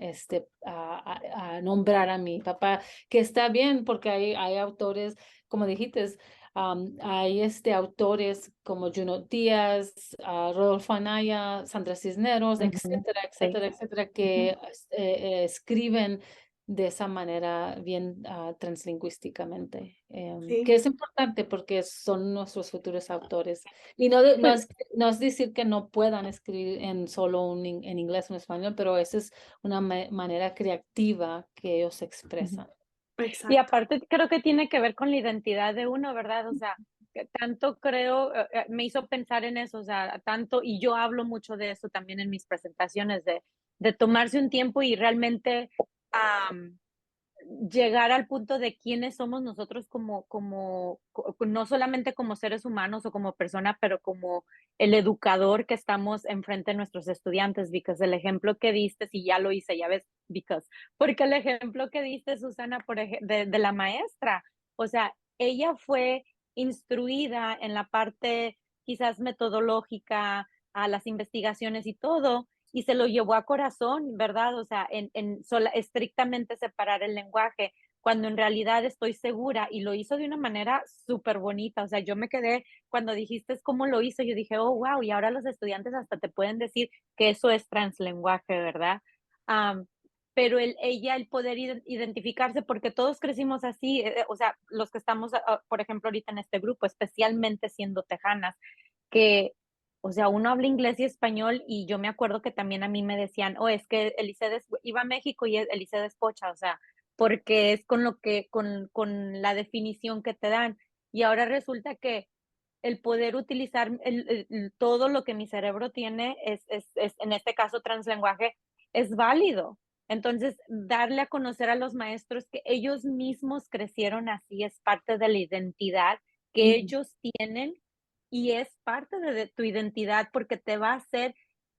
a nombrar a mi papá, que está bien porque hay autores, como dijiste, hay autores como Juno Díaz, Rodolfo Anaya, Sandra Cisneros, Ujú. etcétera, Sí. etcétera, etcétera, Ujú. que escriben de esa manera bien translingüísticamente, que Sí, es importante porque son nuestros futuros autores. Y no Pues, no es decir que no puedan escribir en solo en inglés o en español, pero esa es una manera creativa que ellos ujú. expresan. Y exacto. aparte creo que tiene que ver con la identidad de uno, ¿verdad? O sea, que tanto creo, me hizo pensar en eso, o sea, tanto, y yo hablo mucho de eso también en mis presentaciones, de tomarse un tiempo y realmente llegar al punto de quiénes somos nosotros no solamente como seres humanos o como persona, pero como el educador que estamos enfrente de nuestros estudiantes, because el ejemplo que diste, si ya lo hice, ya ves, porque el ejemplo que diste, Susana, de la maestra, o sea, ella fue instruida en la parte quizás metodológica, a las investigaciones y todo, y se lo llevó a corazón, ¿verdad? O sea, estrictamente separar el lenguaje, cuando en realidad estoy segura y lo hizo de una manera súper bonita. O sea, yo me quedé, cuando dijiste cómo lo hizo, yo dije, oh, wow, y ahora los estudiantes hasta te pueden decir que eso es translenguaje, ¿verdad? Am, pero ella, el poder identificarse, porque todos crecimos así, o sea, los que estamos, por ejemplo, ahorita en este grupo, especialmente siendo tejanas, que o sea, uno habla inglés y español y yo me acuerdo que también a mí me decían, oh, es que Elicedes iba a México y Elicedes pocha, o sea, porque es con la definición que te dan. Y ahora resulta que el poder utilizar todo lo que mi cerebro tiene en este caso, translenguaje, es válido. Entonces, darle a conocer a los maestros que ellos mismos crecieron así es parte de la identidad que Ujú. ellos tienen y es parte de tu identidad porque te va a hacer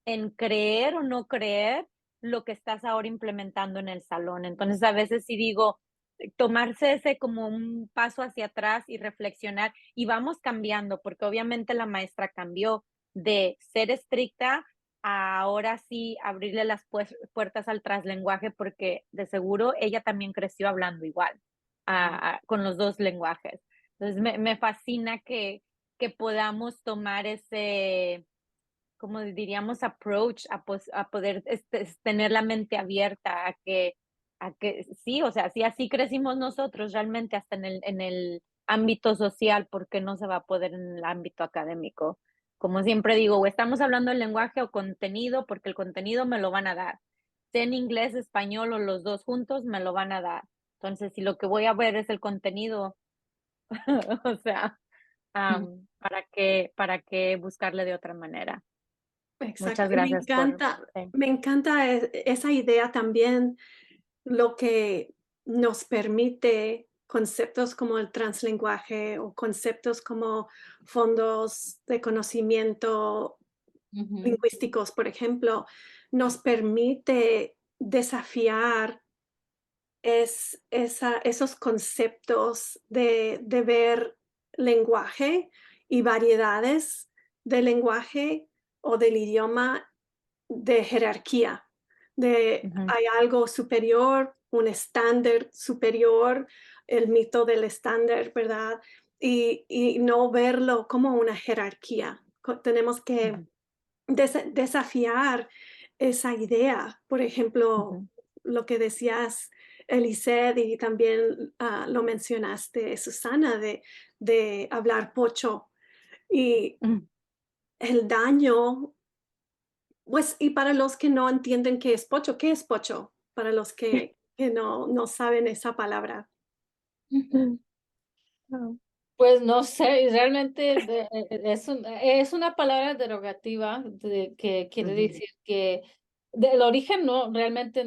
en creer o no creer lo que estás ahora implementando en el salón. Entonces, a veces sí digo, tomarse ese como un paso hacia atrás y reflexionar y vamos cambiando, porque obviamente la maestra cambió de ser estricta a ahora sí abrirle las puertas al traslenguaje, porque de seguro ella también creció hablando igual, con los dos lenguajes. Entonces me fascina que podamos tomar ese, como diríamos, approach a poder tener la mente abierta a que sí, o sea, si así crecimos nosotros realmente hasta en el ámbito social, ¿por qué no se va a poder en el ámbito académico? Como siempre digo, o estamos hablando del lenguaje o contenido, porque el contenido me lo van a dar. Sea en inglés, español o los dos juntos, me lo van a dar. Entonces, si lo que voy a ver es el contenido, o sea, para qué buscarle de otra manera? Exacto. Muchas Y gracias por sí. me encanta esa idea también, lo que nos permite conceptos como el translenguaje o conceptos como fondos de conocimiento Ujú. lingüísticos, por ejemplo, nos permite desafiar esos conceptos de ver lenguaje y variedades de lenguaje o del idioma de jerarquía, de Ujú, hay algo superior, un estándar superior, el mito del estándar, ¿verdad? Y no verlo como una jerarquía. Tenemos que ujú, desafiar esa idea. Por ejemplo, ujú, lo que decías, Eliseth, y también lo mencionaste, Susana, de hablar pocho y mm. el daño, pues, y para los que no entienden qué es pocho, ¿qué es pocho? Para los que no saben esa palabra. Oh, Pues no sé, realmente es una palabra derogativa que quiere ujú, decir que del origen no, realmente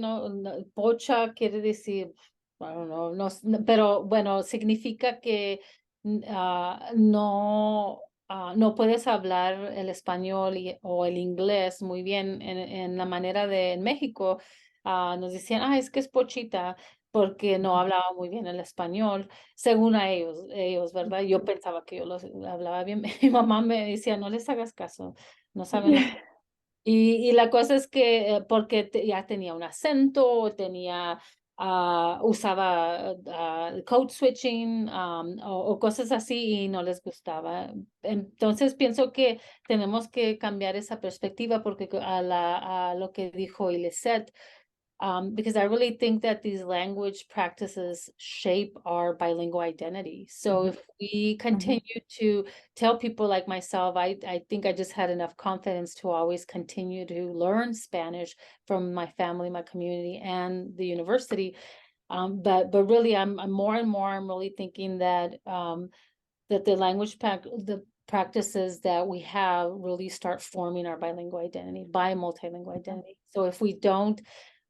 pocha quiere decir I don't know, no, pero bueno, significa que no, no puedes hablar el español o el inglés muy bien en la manera de en México. Nos decían, es que es pochita porque no hablaba muy bien el español, según a ellos, ¿verdad? Yo pensaba que yo los hablaba bien. Mi mamá me decía, no les hagas caso, no saben lo. Y la cosa es que porque ya tenía un acento, usaba code switching o cosas así y no les gustaba. Entonces pienso que tenemos que cambiar esa perspectiva porque a lo que dijo Ileset, because I really think that these language practices shape our bilingual identity. So if we continue to tell people like myself, I think I just had enough confidence to always continue to learn Spanish from my family, my community, and the university. But really, I'm more and more. I'm really thinking that that the practices that we have really start forming our bilingual identity, multilingual identity. So if we don't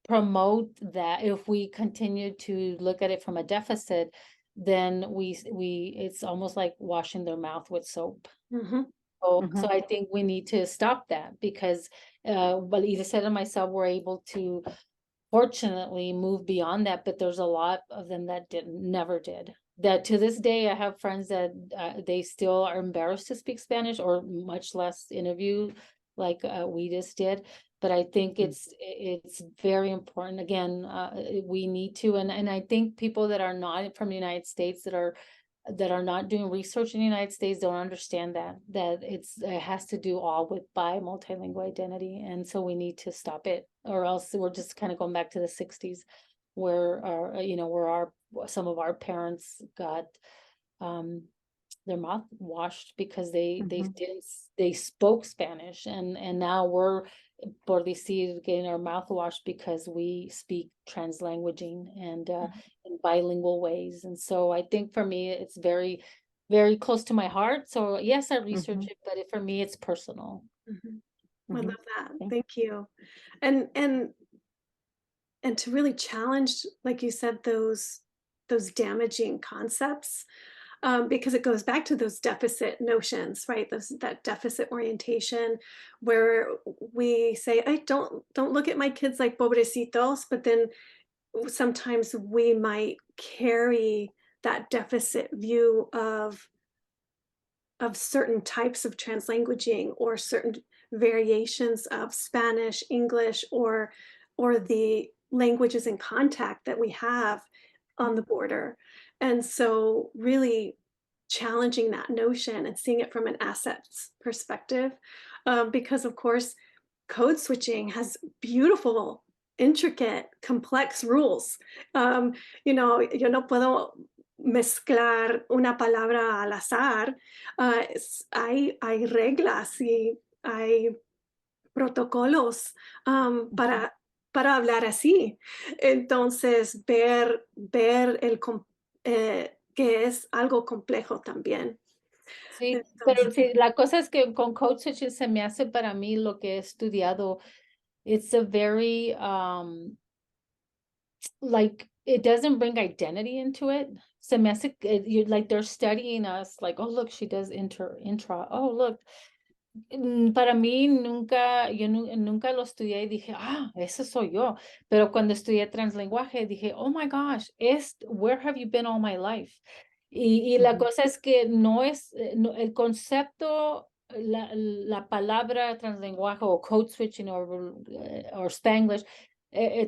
promote that, if we continue to look at it from a deficit, then it's almost like washing their mouth with soap. Mhm. So I think we need to stop that because but either said and myself were able to fortunately move beyond that, but there's a lot of them that never did. That to this day, I have friends that they still are embarrassed to speak Spanish or much less interview like we just did. But I think it's very important. Again, we need to, and I think people that are not from the United States that are not doing research in the United States don't understand that it has to do all with multilingual identity, and so we need to stop it, or else we're just kind of going back to the 60s, where our some of our parents got their mouth washed because they spoke Spanish, and now we're por decir getting our mouth washed because we speak translanguaging and in bilingual ways. And so I think for me it's very, very close to my heart. So yes, I research it, but for me it's personal. Mhm. I love that. Thank you. And to really challenge, like you said, those damaging concepts, because it goes back to those deficit notions, right? That deficit orientation, where we say, "I don't look at my kids like pobrecitos," but then sometimes we might carry that deficit view of certain types of translanguaging or certain variations of Spanish, English, or the languages in contact that we have on the border. And so really challenging that notion and seeing it from an assets perspective, because of course, code switching has beautiful, intricate, complex rules. Yo no puedo mezclar una palabra al azar. Hay reglas y hay protocolos para hablar así. Entonces, ver que es algo complejo también. Sí, pero Entonces, sí, la cosa es que con code switching se me hace para mí lo que he estudiado. It's a very like it doesn't bring identity into it. Se me hace you like they're studying us like, oh look, she does intra. Oh look. Para mí nunca lo estudié y dije, ese soy yo. Pero cuando estudié translenguaje dije, oh my gosh, where have you been all my life? Y la cosa es que no es, el concepto, la palabra translenguaje o code switching o Spanglish,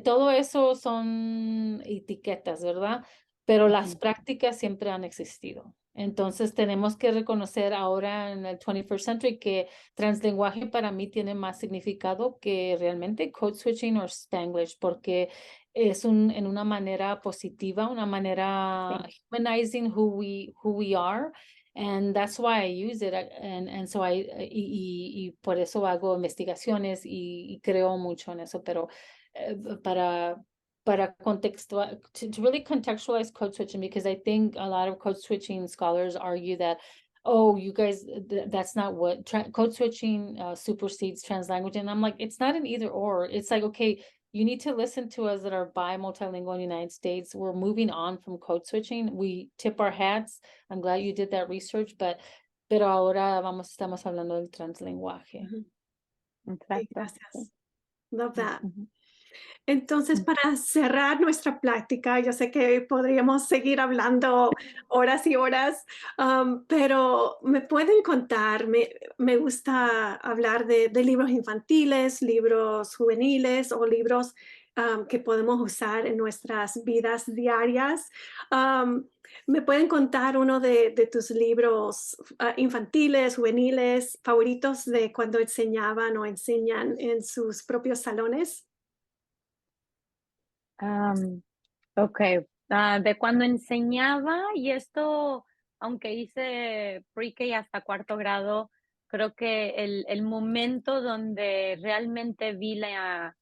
todo eso son etiquetas, ¿verdad? Pero las prácticas siempre han existido. Entonces tenemos que reconocer ahora en el 21st century que translenguaje para mí tiene más significado que realmente code switching o Spanglish, porque es en una manera positiva, una manera humanizing who we are. And that's why I use it. And so y por eso hago investigaciones y creo mucho en eso, pero para to really contextualize code switching, because I think a lot of code switching scholars argue that, oh, you guys, that's not what code switching supersedes translanguage. And I'm like, it's not an either or. It's like, okay, you need to listen to us that are bi-multilingual in the United States. We're moving on from code switching. We tip our hats. I'm glad you did that research, pero ahora estamos hablando del translenguaje. Ujú. Sí, Exacto. Sí. gracias. Love that. Ujú. Entonces, Mm. para cerrar nuestra plática, yo sé que podríamos seguir hablando horas y horas, pero me pueden contar, me gusta hablar de libros infantiles, libros juveniles o libros que podemos usar en nuestras vidas diarias. ¿Me pueden contar uno de tus libros infantiles, juveniles, favoritos de cuando enseñaban o enseñan en sus propios salones? Ok, de cuando enseñaba, y esto, aunque hice pre-K hasta cuarto grado, creo que el momento donde realmente vi la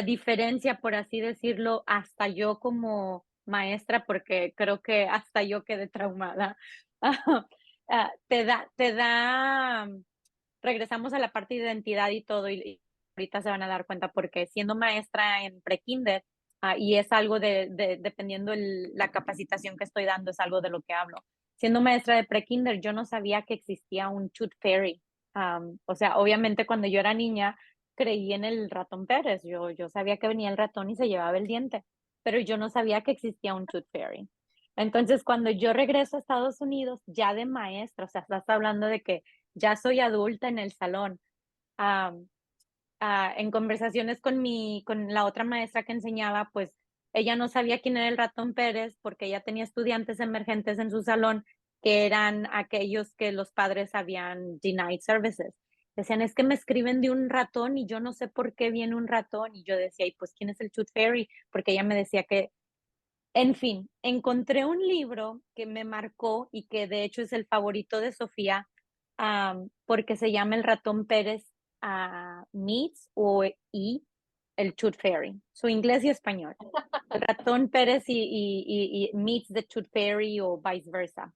diferencia, por así decirlo, hasta yo como maestra, porque creo que hasta yo quedé traumada, regresamos a la parte de identidad y todo, y ahorita se van a dar cuenta porque siendo maestra en pre-kinder, y es algo dependiendo la capacitación que estoy dando, es algo de lo que hablo. Siendo maestra de pre-kinder, yo no sabía que existía un tooth fairy. O sea, obviamente cuando yo era niña, creí en el ratón Pérez. Yo sabía que venía el ratón y se llevaba el diente, pero yo no sabía que existía un tooth fairy. Entonces, cuando yo regreso a Estados Unidos, ya de maestra, o sea, estás hablando de que ya soy adulta en el salón, am, en conversaciones con la otra maestra que enseñaba, pues ella no sabía quién era el ratón Pérez porque ella tenía estudiantes emergentes en su salón que eran aquellos que los padres habían denied services. Decían, es que me escriben de un ratón y yo no sé por qué viene un ratón. Y yo decía, ¿y pues quién es el Tooth Fairy? Porque ella me decía que, en fin, encontré un libro que me marcó y que de hecho es el favorito de Sofía, porque se llama El ratón Pérez meets el Tooth Fairy, su inglés y español. El ratón Pérez y meets the Tooth Fairy o viceversa.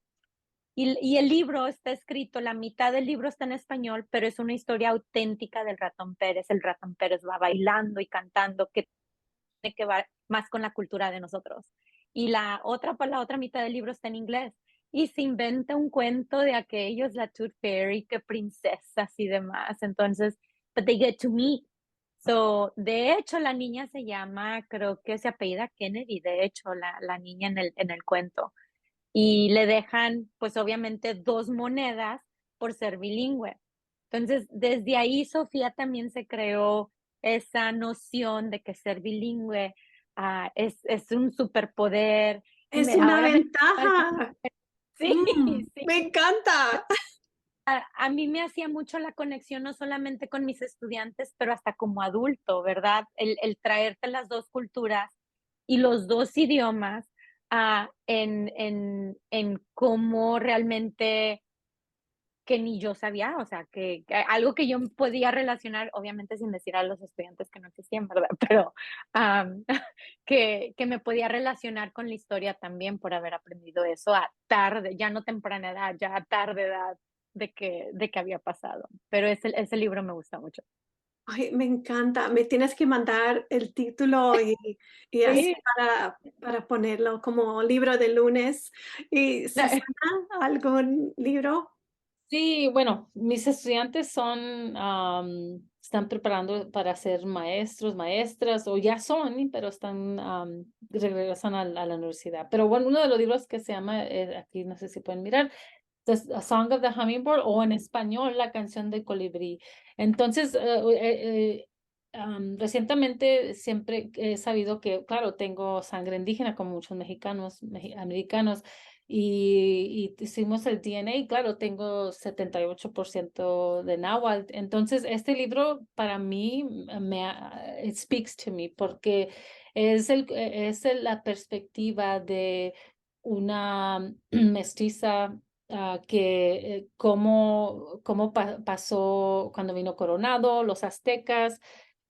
Y el libro está escrito, la mitad del libro está en español, pero es una historia auténtica del ratón Pérez. El ratón Pérez va bailando y cantando, que tiene que ver más con la cultura de nosotros. Y la otra mitad del libro está en inglés. Y se inventa un cuento de aquellos, la Tooth Fairy, que princesas y demás. Entonces, but they get to meet. So, de hecho, la niña se llama, creo que se apellida Kennedy, de hecho, la niña en el cuento. Y le dejan, pues obviamente, 2 monedas por ser bilingüe. Entonces, desde ahí Sofía también se creó esa noción de que ser bilingüe es un superpoder. Es una Ahora me... ventaja. Sí, sí. Me encanta. A mí me hacía mucho la conexión, no solamente con mis estudiantes, pero hasta como adulto, ¿verdad? El traerte las 2 culturas y los 2 idiomas en cómo realmente que ni yo sabía, o sea, que algo que yo podía relacionar, obviamente sin decir a los estudiantes que no existían, ¿verdad? Pero que me podía relacionar con la historia también por haber aprendido eso a tarde, ya no temprana edad, ya a tarde edad de que había pasado. Pero ese libro me gusta mucho. Ay, me encanta. Me tienes que mandar el título y así Sí. para ponerlo como libro de lunes. ¿Y Susana, algún libro? Sí, bueno, mis estudiantes están preparando para ser maestros, maestras, o ya son, pero regresan a la universidad. Pero bueno, uno de los libros que se llama, aquí no sé si pueden mirar, A Song of the Hummingbird, o en español, La canción del colibrí. Entonces, recientemente siempre he sabido que, claro, tengo sangre indígena como muchos mexicanos, americanos, y hicimos el DNA y claro, tengo 78% de náhuatl. Entonces, este libro para mí it speaks to me porque la perspectiva de una mestiza, cómo pasó cuando vino Coronado, los aztecas,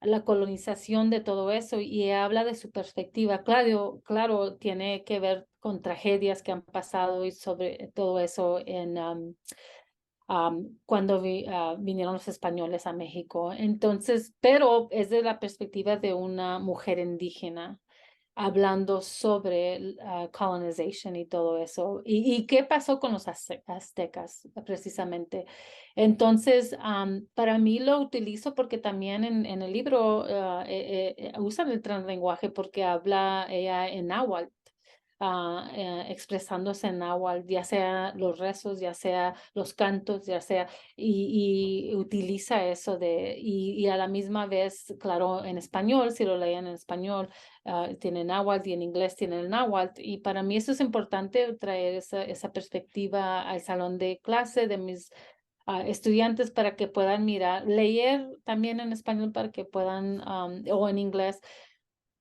la colonización de todo eso, y habla de su perspectiva. Claro, claro, tiene que ver con tragedias que han pasado y sobre todo eso cuando vinieron los españoles a México. Entonces, pero es de la perspectiva de una mujer indígena hablando sobre colonization y todo eso. ¿Y qué pasó con los aztecas precisamente? Entonces, para mí lo utilizo porque también en el libro usan el translenguaje porque habla ella en náhuatl. Expresándose en náhuatl, ya sea los rezos, ya sea los cantos, ya sea, y utiliza eso y a la misma vez, claro, en español, si lo leen en español, tiene náhuatl y en inglés tiene el náhuatl. Y para mí eso es importante traer esa perspectiva al salón de clase de mis estudiantes para que puedan mirar, leer también en español para que puedan, o en inglés,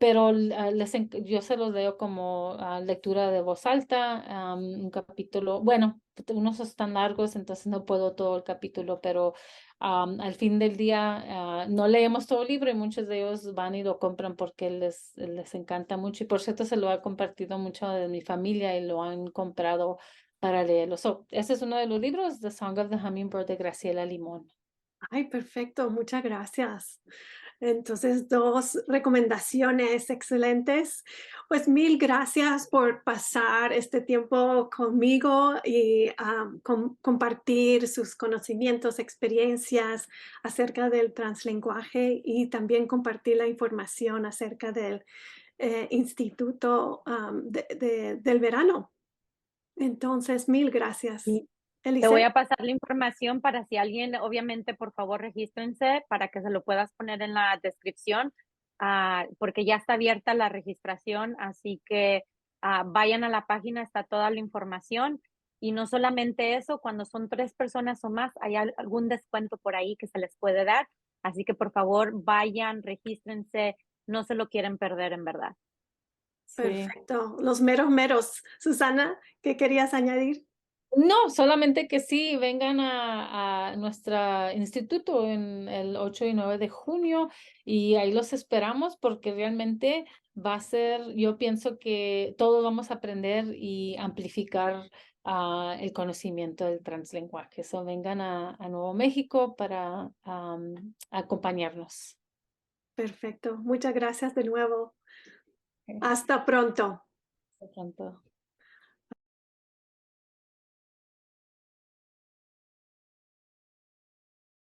pero yo se los leo como lectura de voz alta, un capítulo, bueno, unos están largos, entonces no puedo todo el capítulo, pero al fin del día no leemos todo el libro y muchos de ellos van y lo compran porque les encanta mucho. Y por cierto, se lo ha compartido mucho de mi familia y lo han comprado para leerlo. Ese es uno de los libros, The Song of the Hummingbird de Graciela Limón. Ay, perfecto, muchas gracias. Entonces, 2 recomendaciones excelentes. Pues, mil gracias por pasar este tiempo conmigo y, compartir sus conocimientos, experiencias acerca del translenguaje y también compartir la información acerca del, instituto, del verano. Entonces, mil gracias. Y te voy Eliseo. a pasar la información para si alguien, obviamente, por favor, regístrense para que se lo puedas poner en la descripción, porque ya está abierta la registración, así que vayan a la página, está toda la información. Y no solamente eso, cuando son 3 personas o más, hay algún descuento por ahí que se les puede dar. Así que por favor, vayan, regístrense, no se lo quieren perder en verdad. Sí. Perfecto. Los meros meros. Susana, ¿qué querías añadir? No, solamente que sí, vengan a nuestro instituto en el 8 y 9 de junio y ahí los esperamos porque realmente va a ser, yo pienso que todos vamos a aprender y amplificar el conocimiento del translenguaje. So, vengan a Nuevo México para acompañarnos. Perfecto. Muchas gracias de nuevo. Ok, Hasta pronto. hasta pronto.